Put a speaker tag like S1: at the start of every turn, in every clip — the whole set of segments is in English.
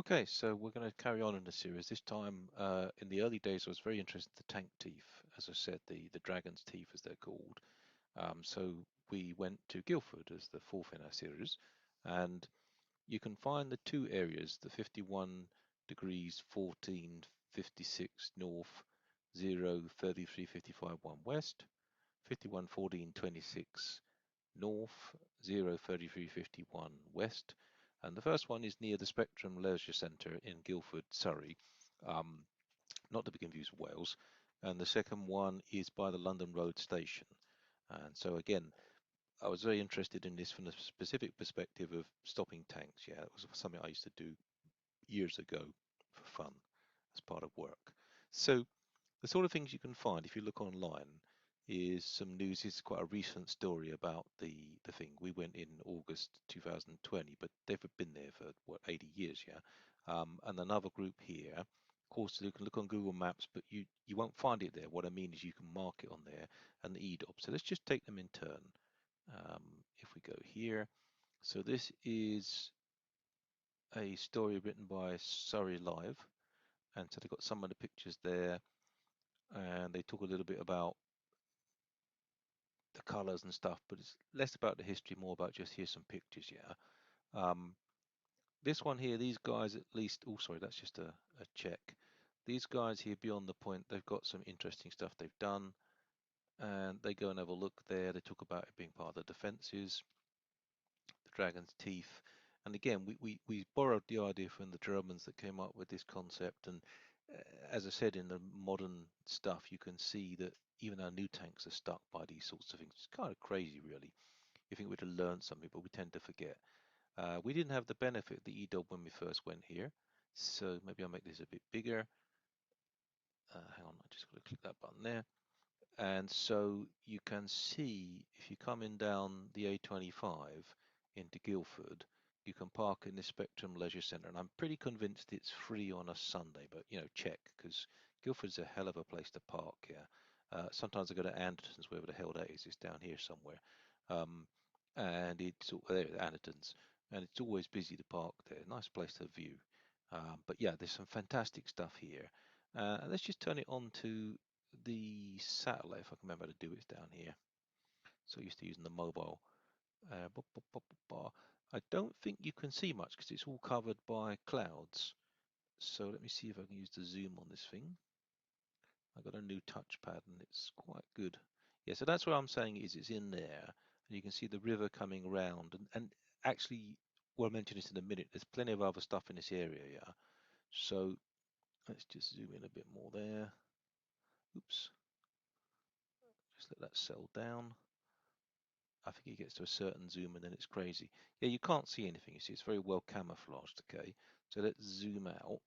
S1: Okay, so we're going to carry on in the series. This time, in the early days, I was very interested in the tank teeth. As I said, the dragon's teeth, as they're called. So we went to Guildford as the fourth in our series, and you can find the two areas, the 51 degrees 1456 north, 03355 1 west, 51 14 26 north, 03351 west. And the first one is near the Spectrum Leisure Centre in Guildford, Surrey, um, not to be confused with Wales. And the second one is by the London Road station. And so again, I was very interested in this from the specific perspective of stopping tanks. Yeah, it was something I used to do years ago for fun as part of work. So the sort of things you can find if you look online is some news. It's quite a recent story about the thing. We went in August 2020, but they've been there for what 80 years, yeah. And another group here. Of course, you can look on Google Maps, but you won't find it there. What I mean is you can mark it on there and the EDOB. So let's just take them in turn. If we go here, so this is a story written by Surrey Live, and so they've got some of the pictures there, and they talk a little bit about the colors and stuff, but it's less about the history, more about just here's some pictures, yeah. Um, this one here, these guys at least, oh, sorry, that's just a check. These guys here, beyond the point, they've got some interesting stuff they've done, and they go and have a look there. They talk about it being part of the defences, the dragon's teeth. And again, we borrowed the idea from the Germans that came up with this concept. And as I said, in the modern stuff, you can see that even our new tanks are stuck by these sorts of things. It's kind of crazy, really. You think we'd have learned something, but we tend to forget. We didn't have the benefit of the EDOB when we first went here. So maybe I'll make this a bit bigger. Hang on, I just got to click that button there. And so you can see if you come in down the A25 into Guildford, you can park in the Spectrum Leisure Centre. And I'm pretty convinced it's free on a Sunday, but check because Guildford's a hell of a place to park. Yeah. Sometimes I go to Anderton's, wherever the hell that is. It's down here somewhere. Um, and it's there, Anderton's, and it's always busy to park there. Nice place to view. But yeah, there's some fantastic stuff here. And let's just turn it on to the satellite, if I can remember how to do it, down here. So used to using the mobile. I don't think you can see much because it's all covered by clouds. So let me see if I can use the zoom on this thing. I've got a new touchpad and it's quite good. Yeah, so that's what I'm saying is it's in there. And you can see the river coming around. And actually, we'll mention this in a minute. There's plenty of other stuff in this area, yeah. So let's just zoom in a bit more there. Oops, just let that settle down. I think it gets to a certain zoom and then it's crazy. Yeah, you can't see anything. You see, it's very well camouflaged. Okay, so let's zoom out.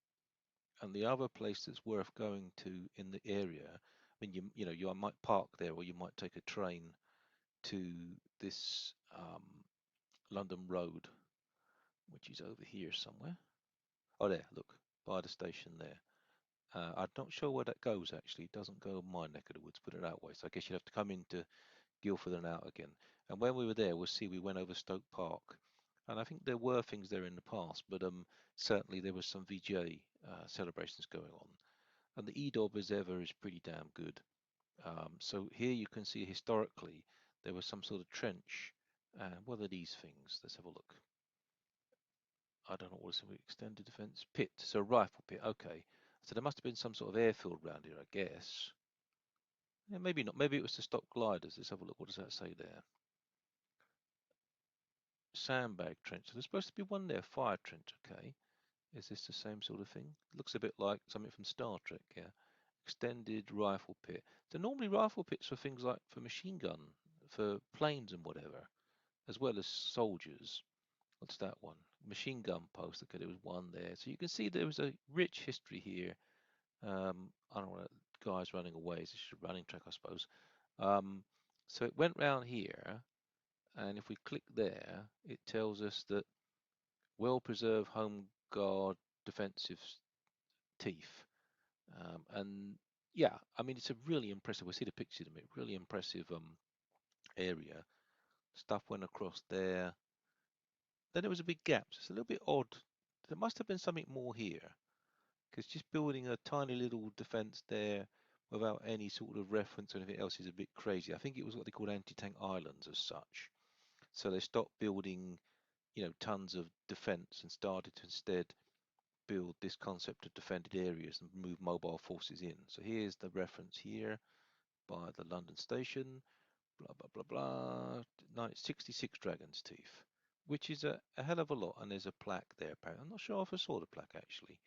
S1: And the other place that's worth going to in the area, I mean, you might park there, or you might take a train to this London Road, which is over here somewhere. Oh, there, look, by the station there. I'm not sure where that goes actually. It doesn't go my neck of the woods, put it that way. So I guess you'd have to come into Guildford and out again. And when we were there, we'll see we went over Stoke Park, and I think there were things there in the past, but certainly there was some VGA celebrations going on. And the EDOB as ever is pretty damn good. So here you can see historically there was some sort of trench. What are these things? Let's have a look. I don't know what is it. Extended defence pit. So rifle pit. Okay. So there must have been some sort of airfield around here, I guess. Yeah, maybe not. Maybe it was to stop gliders. Let's have a look. What does that say there? Sandbag trench. So there's supposed to be one there, fire trench. Okay, is this the same sort of thing? It looks a bit like something from Star Trek. Yeah, extended rifle pit. So normally rifle pits for things like for machine gun, for planes and whatever, as well as soldiers. What's that one? Machine gun post. Okay, there was one there. So you can see there was a rich history here. I don't know, guys running away. It's just a running track, I suppose. Um, so it went round here, and if we click there, it tells us that well-preserved home guard defensive teeth. And yeah, I mean, it's a really impressive, we'll see the pictures of it, really impressive area. Stuff went across there. Then there was a big gap. So it's a little bit odd there must have been something more here, because just building a tiny little defence there without any sort of reference or anything else is a bit crazy. I think it was what they called anti-tank islands as such. So they stopped building, tons of defence and started to instead build this concept of defended areas and move mobile forces in. So here's the reference here by the London station, blah, blah, blah, blah, 66 Dragon's Teeth, which is a hell of a lot. And there's a plaque there, apparently. I'm not sure if I saw the plaque, actually.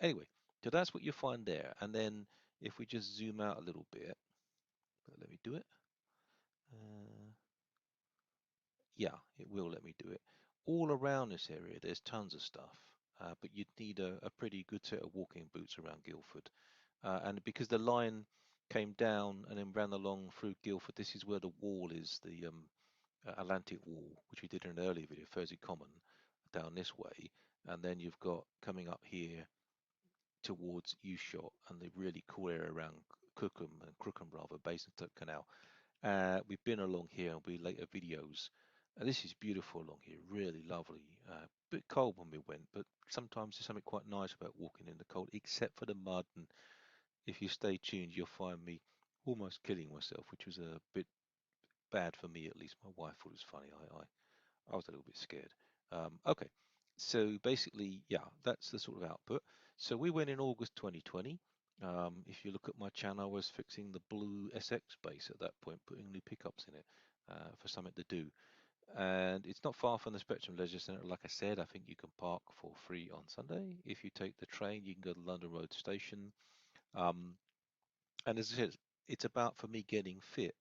S1: Anyway, so that's what you find there. And then if we just zoom out a little bit, let me do it. Yeah, it will let me do it. All around this area, there's tons of stuff, but you'd need a pretty good set of walking boots around Guildford. And because the line came down and then ran along through Guildford, this is where the wall is, the Atlantic Wall, which we did in an earlier video, Furzy Common, down this way. And then you've got coming up here towards Ushot and the really cool area around Crookham rather, Basingstoke Canal. We've been along here and we later videos. This is beautiful along here, really lovely. Bit cold when we went, but sometimes there's something quite nice about walking in the cold, except for the mud. And if you stay tuned, you'll find me almost killing myself, which was a bit bad for me at least. My wife thought it was funny. I was a little bit scared. Okay, so basically, yeah, that's the sort of output. So we went in August 2020. If you look at my channel, I was fixing the blue SX base at that point, putting new pickups in it for something to do. And it's not far from the Spectrum Leisure Centre. Like I said, I think you can park for free on Sunday. If you take the train, you can go to London Road Station. Um, and as I said, it's about for me getting fit.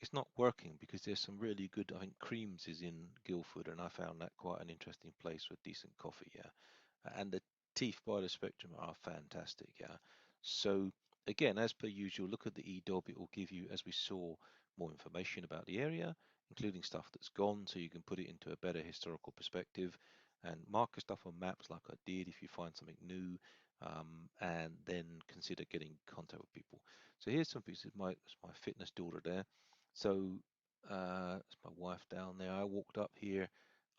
S1: It's not working because there's some really good, I think Creams is in Guildford, and I found that quite an interesting place with decent coffee, yeah. And the teeth by the Spectrum are fantastic, yeah. So again, as per usual, look at the eDob. It will give you, as we saw, more information about the area, including stuff that's gone, so you can put it into a better historical perspective and marker stuff on maps like I did if you find something new, and then consider getting in contact with people. So here's some pieces. My fitness daughter there. So it's my wife down there. I walked up here.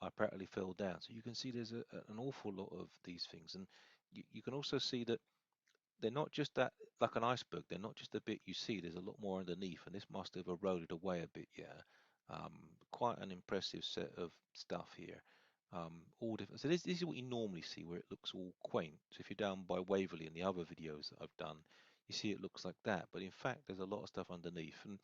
S1: I practically fell down. So you can see there's an awful lot of these things, and you can also see that they're not just that like an iceberg. They're not just the bit you see. There's a lot more underneath, and this must have eroded away a bit. Yeah, quite an impressive set of stuff here. All different. So this is what you normally see, where it looks all quaint. So if you're down by Waverley in the other videos that I've done, you see it looks like that. But in fact, there's a lot of stuff underneath, and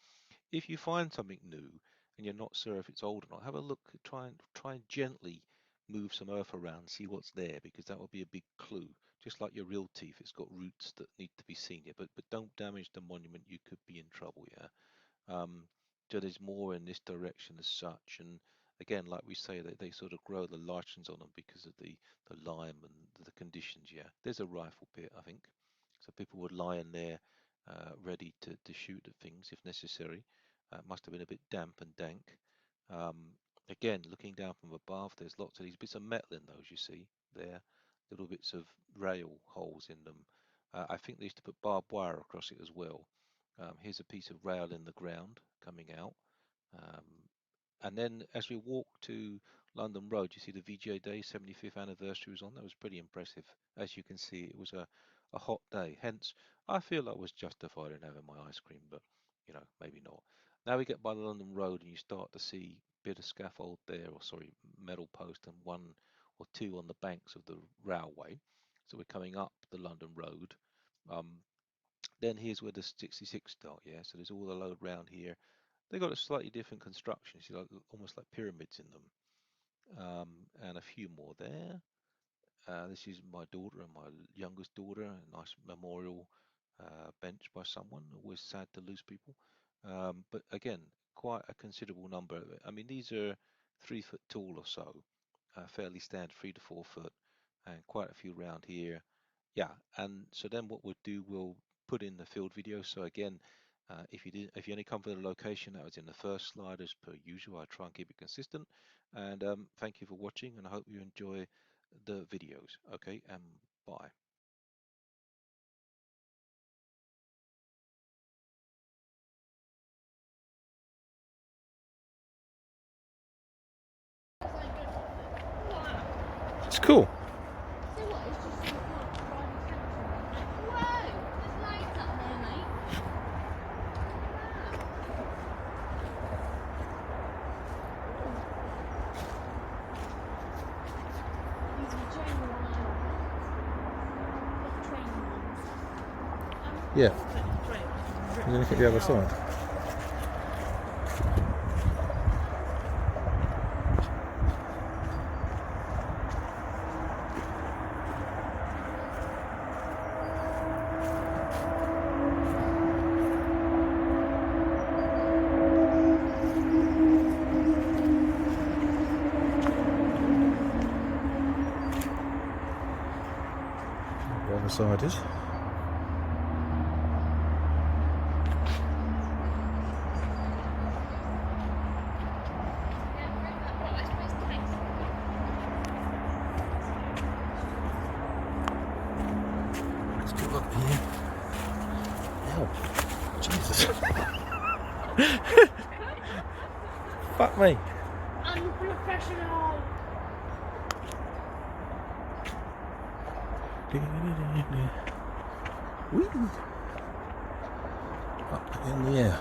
S1: if you find something new and you're not sure if it's old or not, have a look. Try and gently move some earth around, see what's there, because that will be a big clue. Just like your real teeth, it's got roots that need to be seen here, but don't damage the monument. You could be in trouble. Yeah. So there's more in this direction as such, and again, like we say, they sort of grow the lichens on them because of the lime and the conditions. Yeah, there's a rifle pit, I think, so people would lie in there, ready to shoot at things if necessary. Must have been a bit damp and dank. Um, Again, looking down from above, there's lots of these bits of metal in those. You see there, little bits of rail holes in them. I think they used to put barbed wire across it as well. Here's a piece of rail in the ground coming out. Um, and then as we walk to London Road, you see the VGA Day 75th anniversary was on. That was pretty impressive. As you can see, it was a hot day. Hence, I feel I was justified in having my ice cream, but maybe not. Now we get by the London Road and you start to see a bit of scaffold there, or sorry, metal post and one or two on the banks of the railway. So we're coming up the London Road. Um, then here's where the 66 start, yeah. So there's all the load round here. They got a slightly different construction, you see, like almost like pyramids in them, and a few more there. This is my daughter and my youngest daughter, a nice memorial bench by someone. Always sad to lose people, but again, quite a considerable number. I mean, these are 3 foot tall or so, fairly standard 3 to 4 foot, and quite a few round here. Yeah, and so then what we'll do, we'll put in the field video. So again, if you only come for the location that was in the first slide, as per usual, I try and keep it consistent. And thank you for watching, and I hope you enjoy the videos. Okay, and bye. It's cool.
S2: Yeah. And then look at the other side. The other side is. Let's go up here. Ow. Jesus. Fuck me.
S3: Unprofessional.
S2: Whee. Up in the air.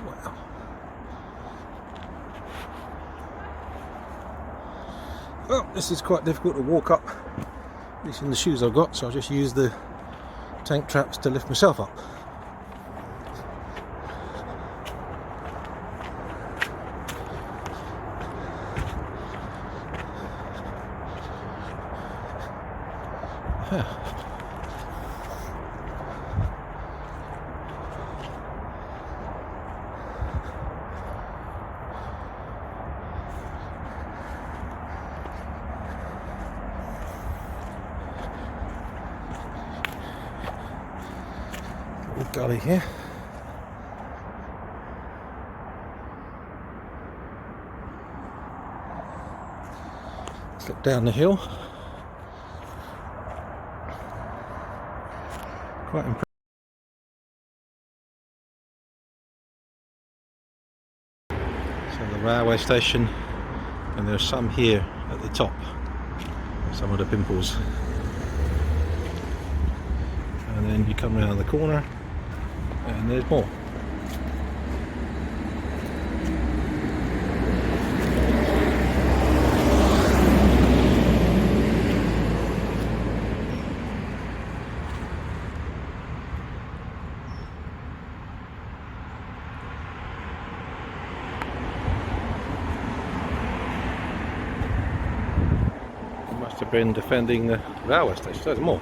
S2: Wow. Well, this is quite difficult to walk up, at least in the shoes I've got, so I'll just use the tank traps to lift myself up. Little gully here. Let's look down the hill. Quite impressive. So the railway station, and there's some here at the top, some of the pimples. And then you come around the corner and there's more. Must have been defending the railway station. There's more.